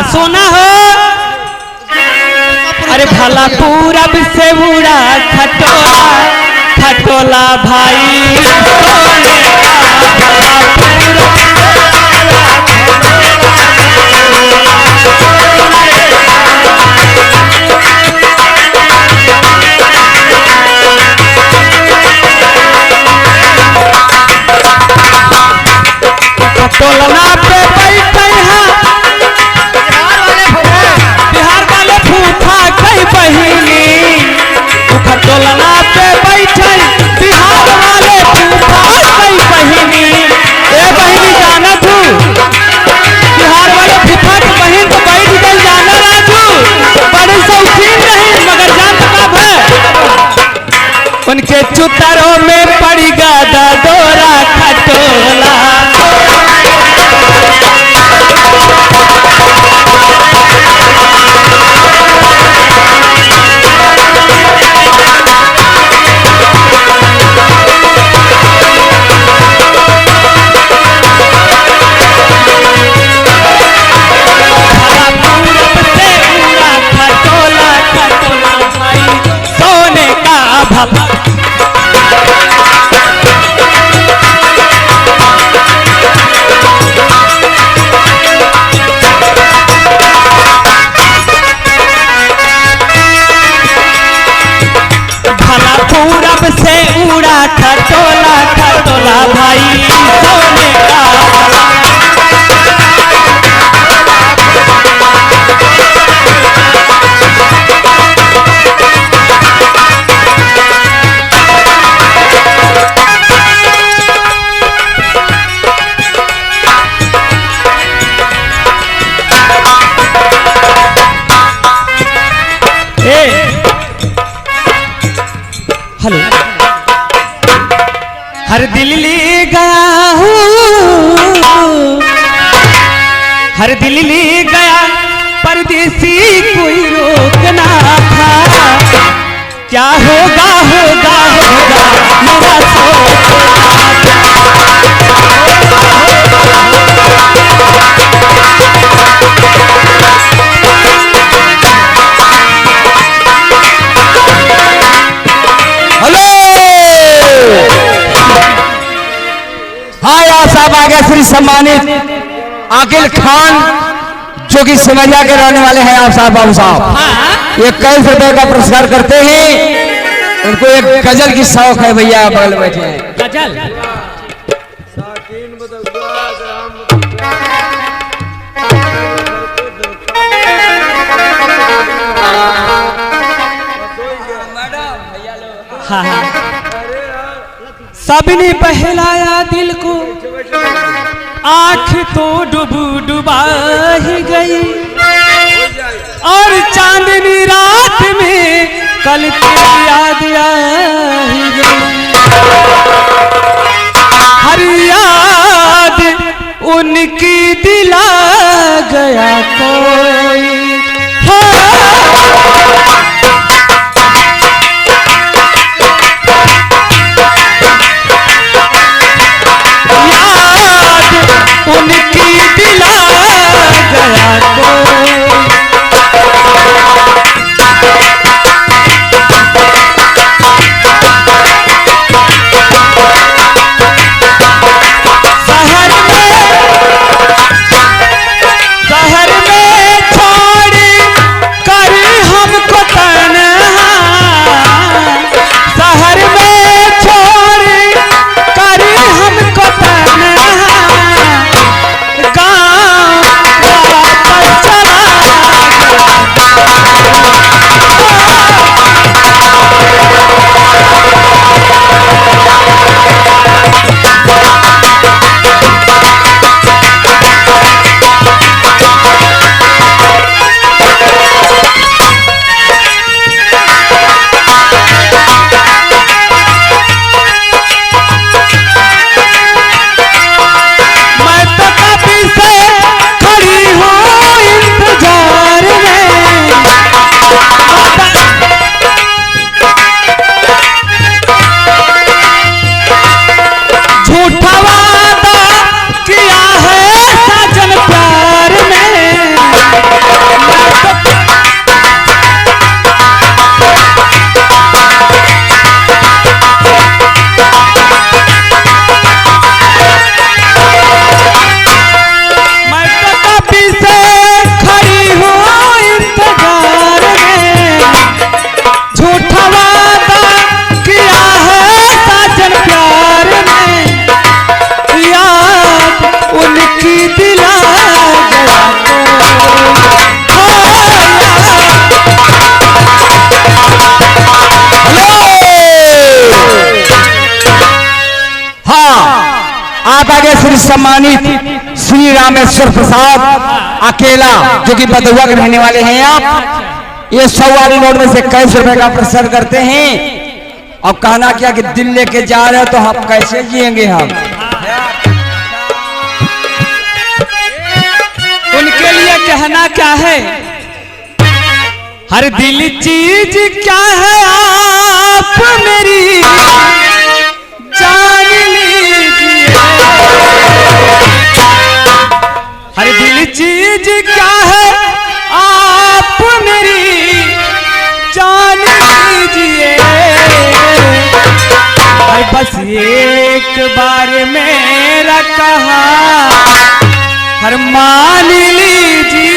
सोना हो। अरे भला पूरब से उड़ा खटोला खटोला भाई सोने खटोलना पे बैठे हैं बिहार वाले फूफा कई बहिनी। खटोलना पे बैठे बिहार वाले फूफा कई बहिनी। ए बहिनी जाना तू बिहार वाले फूफा की बहन तो बैठ गई जाना राजू बड़े शौकीन नहीं मगर जान कब है उनके चुतरों में पड़ी गादा डोरा खटोला। पूरब से उड़ा खटोला खटोला भाई सोने का। हेलो हर दिल्ली गया हूँ हर दिल्ली गया परदेसी कोई रोकना था। क्या होगा होगा होगा मेरा सोचना साहब आ गए श्री सम्मानित आकिल खान जो कि सिमरिया के रहने वाले हैं। आप साहब बाबू साहब ये 21 रुपए का पुरस्कार करते हैं। उनको एक गजल की शौक है भैया बगल में बैठे हैं। गजल हाँ हाँ सबने बहलाया दिल को आँख तो डुबू डुबा ही गई और चांदनी रात में कल तेरी याद आ ही गई। हर याद उनकी दिला गया कोई उनकी दिला गया कोई। शहर में श्री सम्मानित श्री रामेश्वर प्रसाद अकेला, जो कि बदुआ के रहने वाले हैं आप। ये 100 वाली नोट में से कैसे रुपए का पुरस्कार करते हैं। और कहना क्या कि दिल लेके जा रहे हो तो हम कैसे जिएंगे हम। उनके लिए कहना क्या है, हर दिल चीज क्या है आप मेरी जान लीजिए। हर दिल चीज क्या है आप मेरी जान लीजिए। हर बस एक बार मेरा कहा हर मान लीजिए।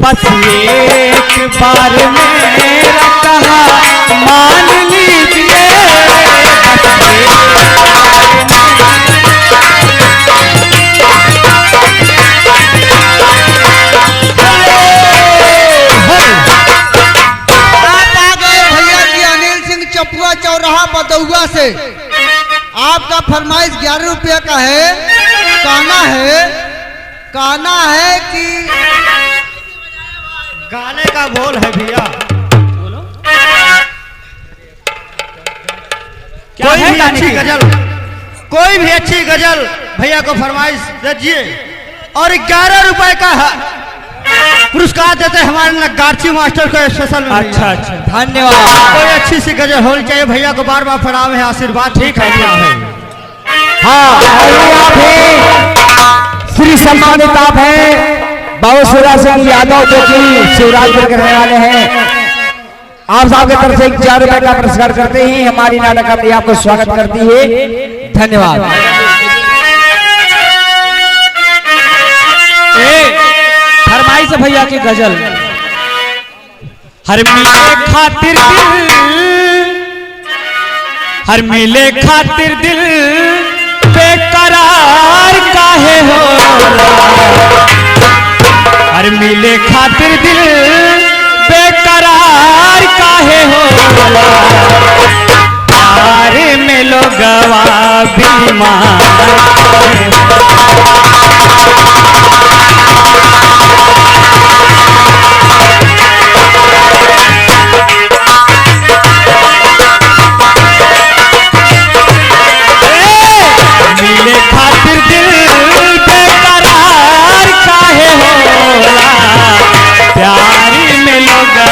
बस एक बार मेरा कहा मान लीजिए। आप आ गए भैया जी अनिल सिंह चपुआ चौराहा बदुआ से। आपका फरमाइश 11 रुपये का है। कहना है कि गाने का बोल है भैया। क्या है गाने की? कोई भी अच्छी गजल भैया को फरमाइश दीजिए। और 11 रुपए का पुरस्कार देते हैं हमारे नगारची मास्टर को स्पेशल में। अच्छा अच्छा, धन्यवाद। कोई अच्छी सी गजल होनी चाहिए। भैया को बार बार प्रणाम है, आशीर्वाद। ठीक है, क्या है? हाँ, आप हैं श्री सम्मानित आप हैं बाबू शिवराज सिंह यादव, जो कि शिवराजपुर के रहने वाले हैं। आप साहब की तरफ से 1000 रुपए का पुरस्कार करते हैं। हमारी नाटक अपनी आपको स्वागत करती है। धन्यवाद। फरमाइश भैया की गजल, हर मिले खातिर दिल, हर मिले खातिर दिल बेकरार काहे हो। हर मिले खातिर दिल बेकरार काहे हो। प्यार में लोगवा बीमार। मिले खातिर दिल बेकरार काहे होला। प्यार में लोगवा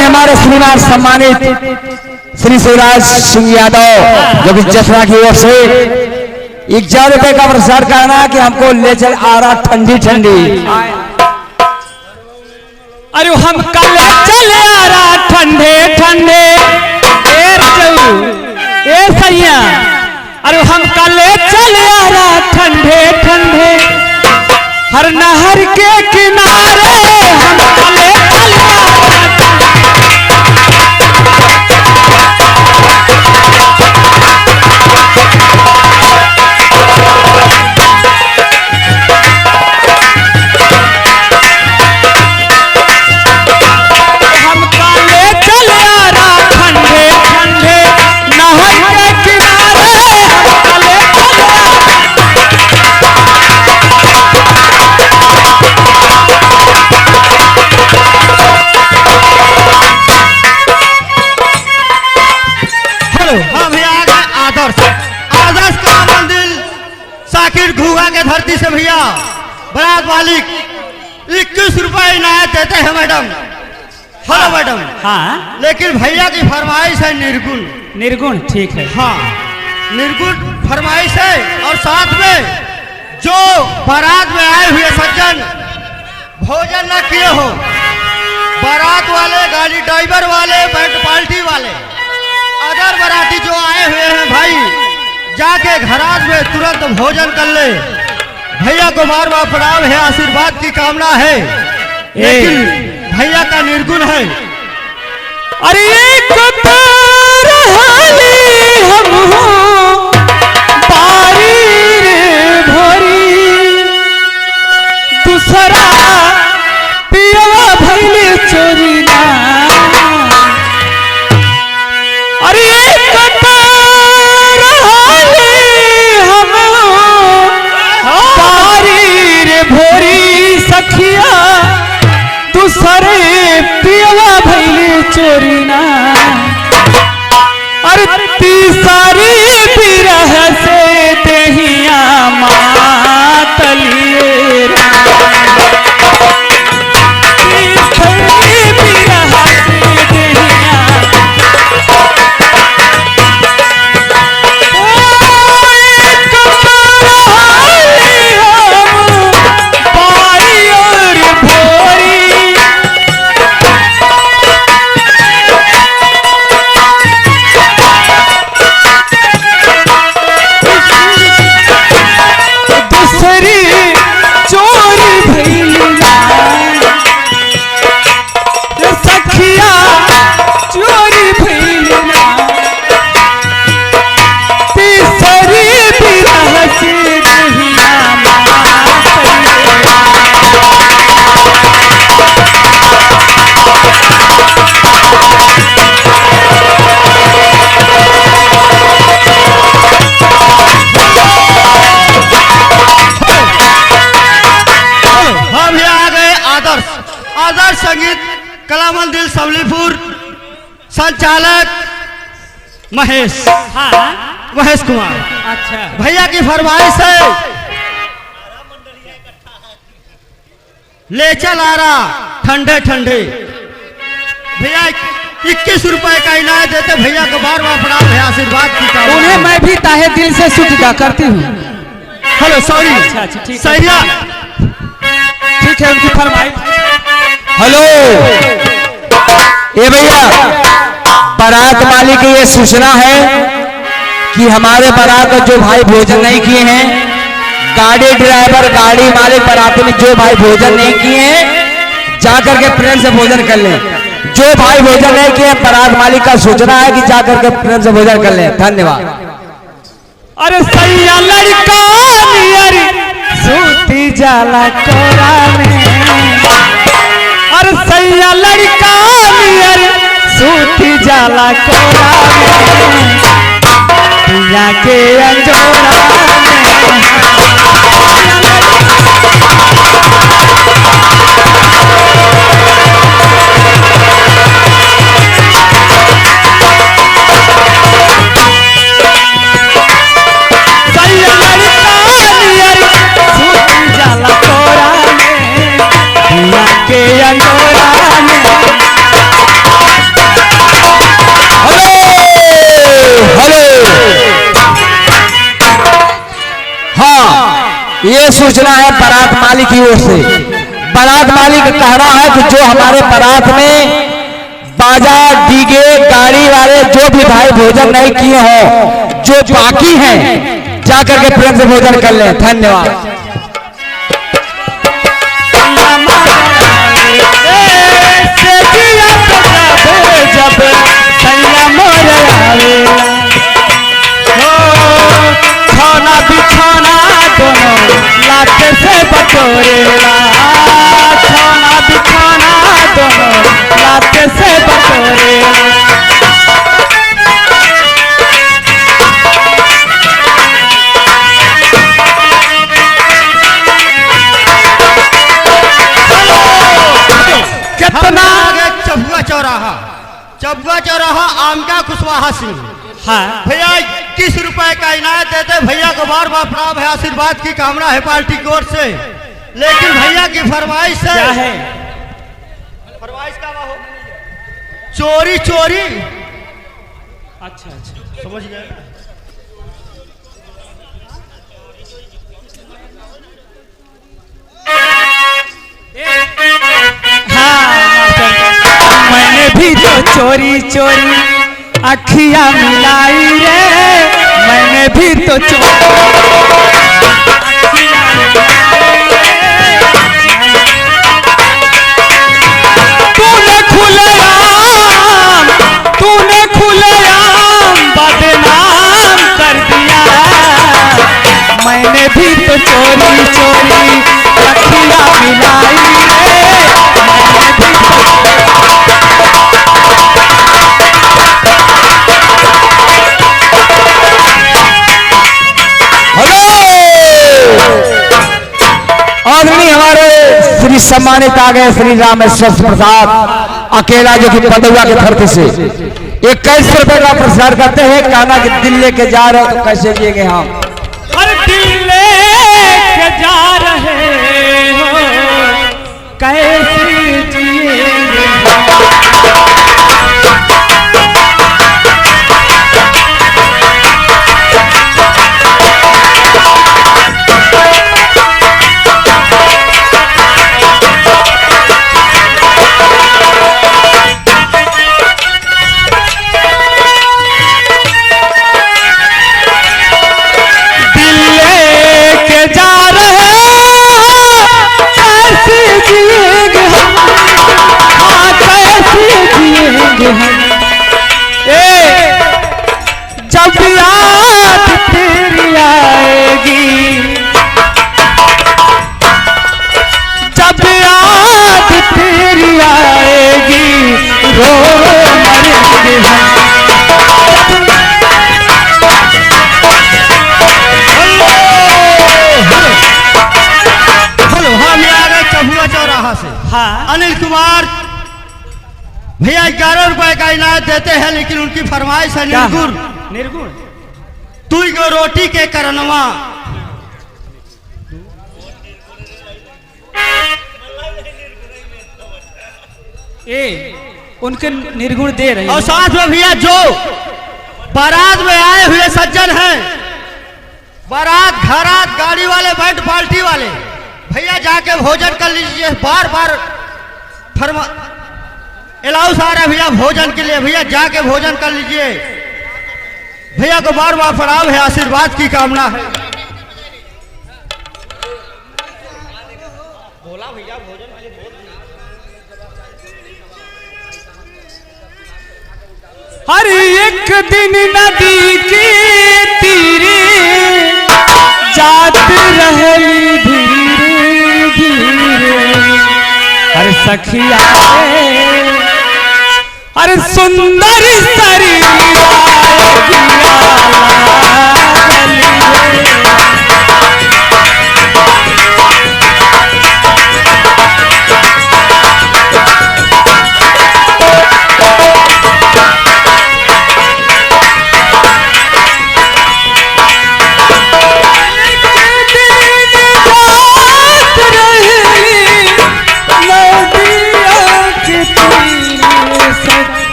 हमारे श्रीमान सम्मानित श्री शिवराज सिंह यादव, जो कि जसरा की ओर से 1000 रुपए का पुरस्कार करना कि हमको ले चल आ रहा ठंडी ठंडी। अरे हम कल चले आ रहा ठंडे ठंडे ए सैया। अरे हम कल चले आ रहा ठंडे ठंडे हर नहर के किनारे। हम कल चले आ रहा के धरती से भैया बरात मालिक 21 रुपए इनायत देते हैं मैडम। Hello madam. हाँ, लेकिन भैया की फरमाइश है निर्गुण। निर्गुण, ठीक है। हाँ, निर्गुण फरमाइश है। और साथ में जो बारात में आए हुए सज्जन भोजन न किए हो, बारात वाले, गाड़ी ड्राइवर वाले, बैंड पार्टी वाले, अदर बाराती जो आए हुए हैं भाई, जाके घरात में तुरंत भोजन कर ले। भैया को बार बार प्रणाम है, आशीर्वाद की कामना है, लेकिन भैया का निर्गुण है। अरे एक हम पारी रे भोरी, दूसरा पियवा भइले चोरी ना। अरे एक हम पारी रे भोरी, सखिया दूसरे पियवा भइले चोरी ना। अरे तीसरी बिरह से देहिया मातलिए राम, तीसरी बिरह से देहिया। ओ एक हम पारी और भोरी, आदर्श संगीत कला मंदिर सबलीपुर, संचालक महेश, हाँ महेश कुमार। अच्छा, भैया की फरमाइश है, ले चल आ रहा ठंडे ठंडे। भैया 21 रुपए का इनाम देते, भैया को बार बार प्रणाम है, आशीर्वाद की कामना। उन्हें मैं भी ताहे दिल से शुक्रिया करती हूँ। हेलो सॉरी, अच्छा, ठीक है। सैया ठीक है, उनकी फरमाइश। हेलो, ये भैया बारात वाले की ये सूचना है कि हमारे बारात में जो भाई भोजन नहीं किए हैं, गाड़ी ड्राइवर, गाड़ी मालिक बारात में जो भाई भोजन नहीं किए हैं, जाकर के प्रेम से भोजन कर लें। जो भाई भोजन नहीं किए, बारात मालिक का सूचना है कि जाकर के प्रेम से भोजन कर लें। धन्यवाद। अरे सैया लड़का नियर सूती जाला कोरा में, अरे सैया लड़का नियर सूती जाला कोरा में, पिया के अंजोरा ये सूचना है बारात मालिक की ओर से। बारात मालिक का कहना है कि जो हमारे बारात में बाजा, डीजे, गाड़ी वाले जो भी भाई भोजन नहीं किए हो, जो बाकी हैं, जाकर के प्रेम से भोजन कर लें। धन्यवाद। लाते से बटोरेला, खाना बिखाना दोनों लाते से बटोरेला। कितना आगे चबुआ चौराहा, चबुआ चौराहा आमका कुशवाहा सिंह। हाँ भैया 21 रुपए का इनाम देते, भैया को बार बार प्रणाम है, आशीर्वाद की कामना है पार्टी की ओर से। लेकिन भैया की फरमाइश क्या है? फरमाइश का हो, चोरी चोरी अच्छा अच्छा समझ गए? मैंने भी तो चोरी चोरी अखियां मिलाई रे, मैंने भी तो तूने खुलेआम बदनाम कर दिया। मैंने भी तो चोरी चोरी अखियां मिलाई रे, मैंने भी आदरणीय हमारे श्री सम्मानित आ गए श्री रामेश्वर प्रसाद अकेला जो कि बदुआ के धरती से 21 रुपए का पुरस्कार करते हैं। कहना कि दिल लेके जा रहे हो तो कैसे जिएंगे हम? हर दिल लेके जा रहे हो कैसे जिएंगे। जब याद तेरी आएगी, जब याद तेरी आएगी, रो मरेंगे हम। हेलो, हम आ गए चबुआ चौराहा से। हाँ अनिल कुमार भैया 11 रुपए का इनाम देते हैं, लेकिन उनकी फरमाइश है निर्गुण। निर्गुण तू को रोटी के करनवा। उनके निर्गुण दे रहे हैं। और साथ में भैया जो बारात में आए हुए सज्जन हैं, बारात घरात गाड़ी वाले बैठ पार्टी वाले, भैया जाके भोजन कर लीजिए। बार बार फरमा अलाउ सारा भैया भोजन के लिए, भैया जाके भोजन कर लीजिए। भैया को बार बार प्रणाम है, आशीर्वाद की कामना है। बोला भैया भोजन वाले हर एक दिन नदी के तीरे जात रहली धीरे धीरे। हर सखिया हर सुंदर शरीर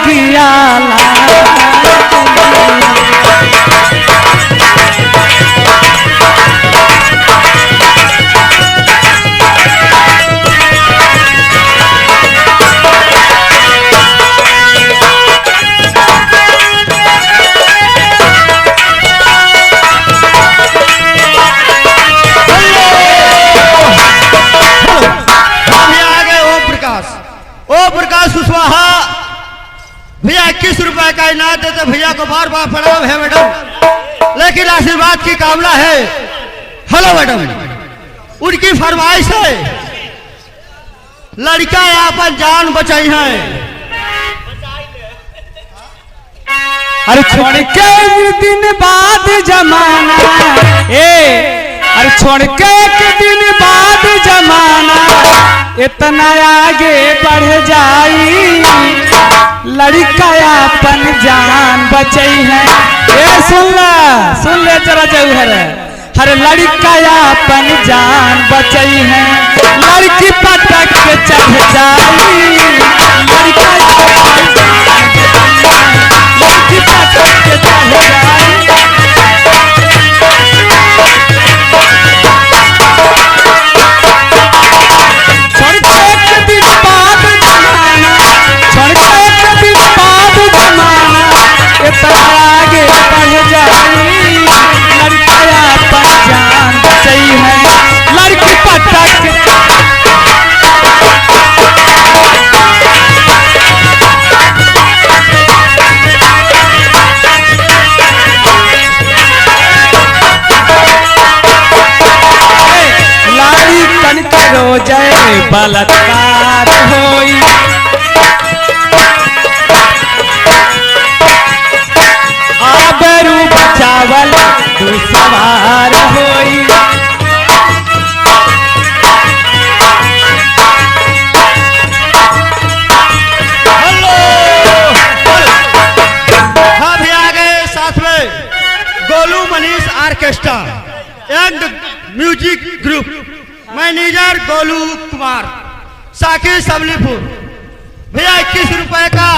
भैया 21 रुपए का इनाम देते, भैया को बार बार प्रणाम है मैडम, लेकिन आशीर्वाद की कामना है। हेलो मैडम, उनकी फरमाइश है लड़का अपन जान बचाई है। अरे छोड़ के एक दिन बाद जमाना, अरे छोड़ के एक दिन बाद जमाना इतना आगे बढ़ जाई, लड़का अपन जान बचई है। ए सुन ले जरा जौहर, हर लड़का अपन जान बचई है। लड़की पटक के चढ़ जाई, लड़का लड़की पटक के चढ़ जाई। आगे बढ़ जाई, लड़का अपन जान बचई है। लड़की पटक लाड़ी तन करो जय बलात्कार होई। आबरू बचावल तू सवार होई। हेलो, हाँ भी आ गए साथ में Golu Manish orchestra and music group, manager Golu Kumar, Saqib Sablipur. भैया 21 रुपए का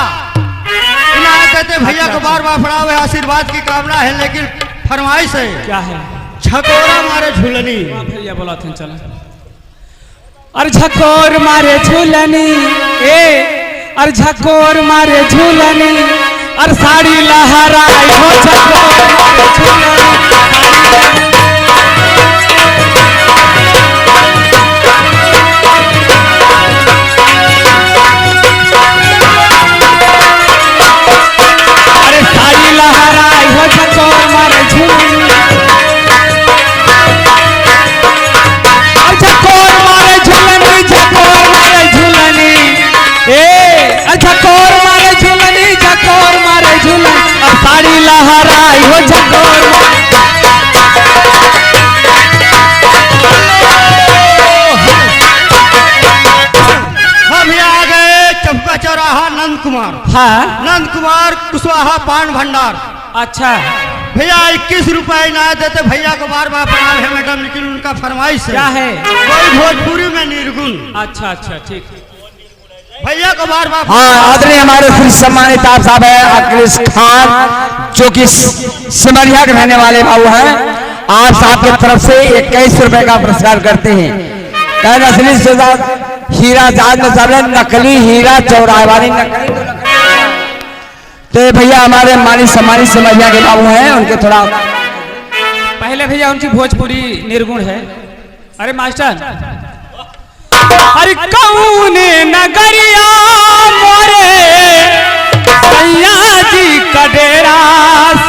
इनाम देते। भैया को बार बार पड़ा हुआ आशीर्वाद की कामना है, लेकिन फरमाइश है क्या है? झकोरा मारे झूलनी। भैया बोला थे चल। अरे झकोर मारे झूलनी, ए अरे झकोर मारे झूलनी, अरे साड़ी लहराई हो झकोर मारे झूलनी। लहराई हो झकोर मारे झूलनी, झकोर मारे झूलनी, झकोर मारे झूलनी, ए झकोर मारे झूलनी, झकोर मारे झूलनी। अब साड़ी लहराई हो झकोर। हम आ गए चौका चौराहा नंद कुमार। हाँ नंद कुमार कुशवाहा पान भंडार। अच्छा भैया 21 रुपए ना देते। भैया को बार बार प्रणाम है मैडम, लेकिन उनका फरमाइश क्या है? कोई भोजपुरी में निर्गुण। अच्छा अच्छा ठीक। भैया को बार बार हाँ, आदरणीय हमारे फिर सम्मानित आप साहब है अखिलेश खान, जो कि सिमरिया के रहने वाले बाबू हैं। आप साहब की तरफ से 21 रुपए का पुरस्कार करते हैं। कहना असली हीरा जहाज में सब नकली हीरा चौराहे वाली नकली। तो भैया हमारे मानी सम्मानित सिमरिया के बाबू हैं, उनके थोड़ा पहले भैया उनकी भोजपुरी निर्गुण है। अरे मास्टर, अरे कौन नगरिया मोरे सैया जी का डेरा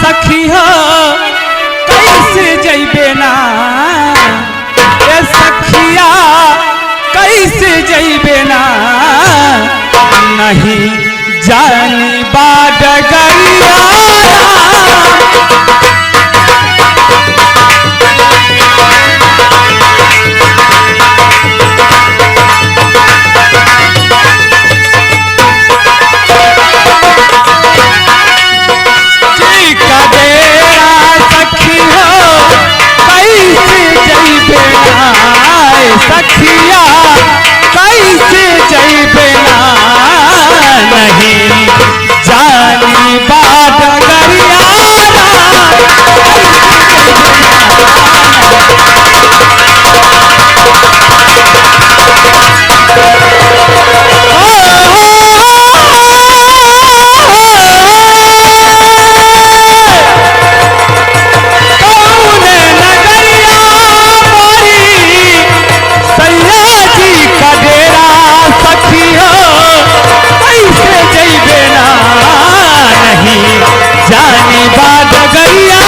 सखी हो, कैसे जइबे ना ए सखिया, कैसे जइबे ना, नहीं जानी बाडगरिया। सखिया कैसे जइबे ना, नहीं जानी बाडगरिया। जानी बाडगरिया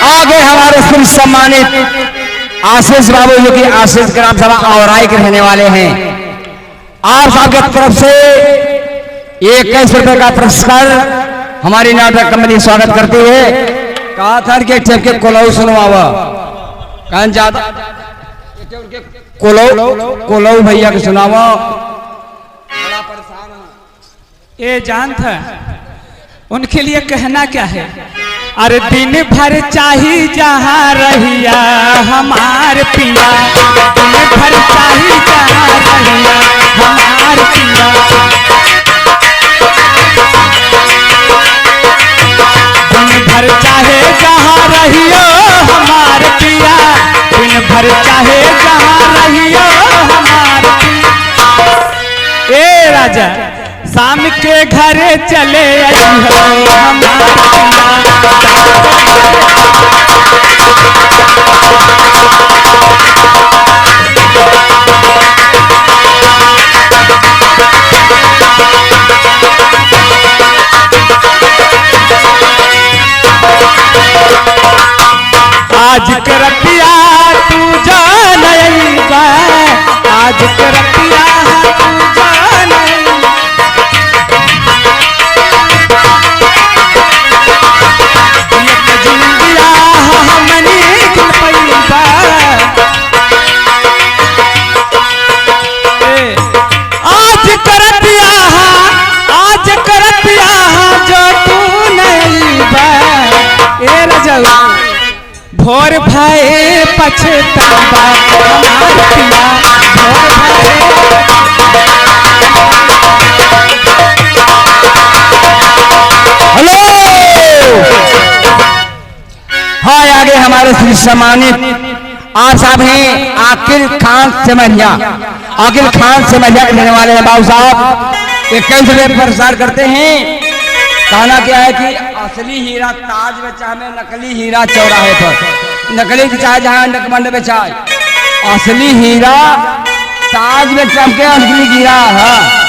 आगे हमारे फिर सम्मानित आशीष बाबू, जो कि आशीष ग्राम सभा औराई के रहने वाले हैं। आप साहब की तरफ से ₹21 का पुरस्कार हमारी नाटक कंपनी स्वागत करती है। कहा था कि ठेप के कोलऊ सुनवावा कहन ज्यादा कोलऊ भैया के सुनावा। बड़ा परेशान है ये जानत है उनके लिए कहना क्या है। अरे दिन भर चाही जहाँ रहिया हमार पिया, दिन भर चाही जहाँ रहिया हमार पिया, दिन भर चाहे जहाँ रहियो हमार पिया, दिन भर चाहे जहाँ रहियो हमार पिया। ए राजा शाम के घरे चले आइहो हमार पिया। आज करतिया तू जान आइबा, आज करतिया तू जान आइबा, एक जिंदिया हमनी गिन पैबा। आज करतिया जो तू नइबा। ए रजवा भोर भये पछतावा हमार पिया, भोर भये। हेलो हाँ आगे हमारे श्री सम्मानित आज साहब हैं आकिल खान सिमरिया। आकिल खान सिमरिया के रहने वाले हैं बाबू साहब। 21 रुपये पुरस्कार करते हैं। कहना क्या है कि असली हीरा ताज बेचा में, नकली हीरा चौराहे पर। नकली चाहे जहाँ नकबंड बेचाए, असली हीरा ताज में चमके, असली हीरा है।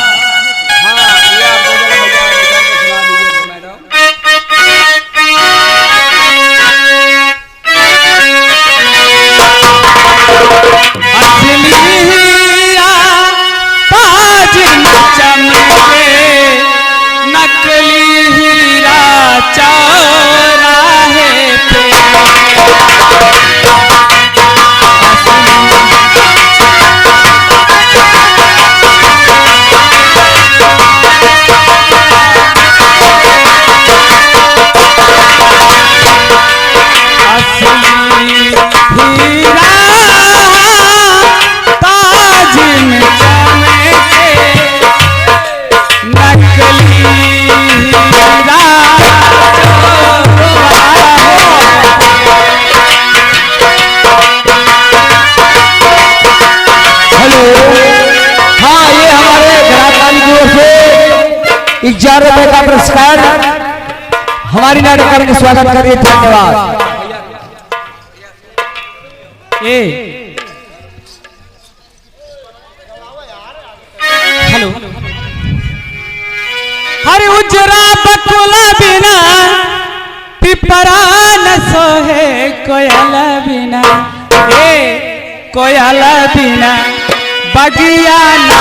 हाँ ये हमारे ग्राहक की ओर से 11 रुपये का पुरस्कार हमारी नाटक करके स्वागत करिए। धन्यवाद। हेलो हरे उजरा बकुला बिना पिपरा न सोहे कोयल बिना, कोयल बिना बगिया ना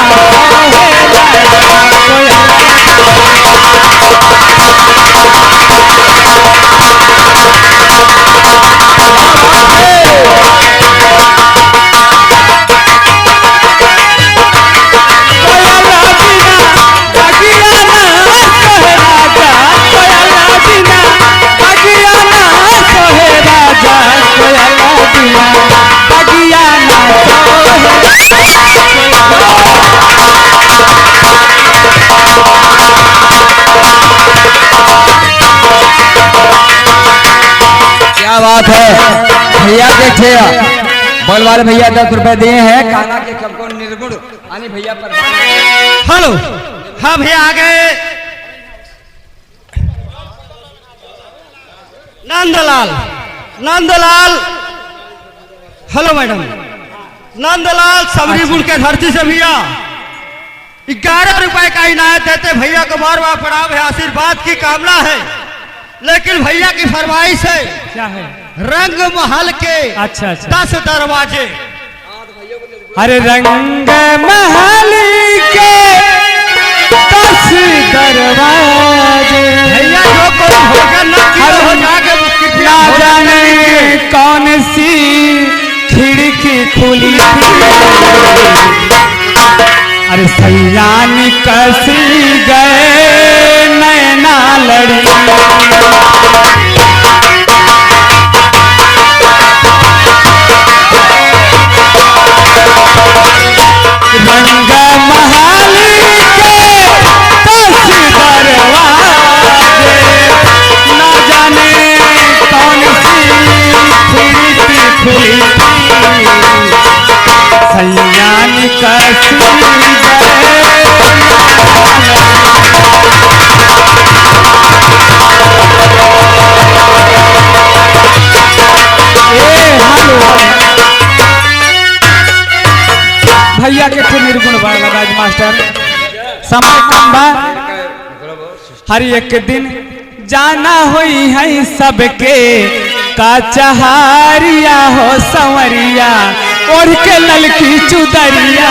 क्या बात है भैया देखे बल वाले भैया 10 रुपए दिए हैं। काना के सबको निर्गुण आने भैया पर। हेलो हाँ भैया आ गए। नंदलाल नंदलाल हेलो मैडम नंदलाल सबरीगुड़ के धरती से भैया 11 रुपए का इनायत देते। भैया को बार बार प्रणाम है, आशीर्वाद की कामना है। लेकिन भैया की फरमाइश है क्या है? रंग महल के अच्छा 10 दरवाजे। अरे रंग महल के 10 दरवाजे। भैया जो कोई भोजन न किया हो जाके कृपया ना भोजन जाने कीजिए। कौन सी खिड़की खुली थी, अरे सैयान कसी गए नैना लड़ी। रंग महाली के कसी दरवाजे, ना जाने कौन सी खिड़की खुली थी, सैयान कसी भैया के फिर निर्गुण बा राज मास्टर। समय कम बा, हर एक दिन जाना हुई है सबके का चहारिया हो संवरिया, ओढ़ के ललकी चुदरिया।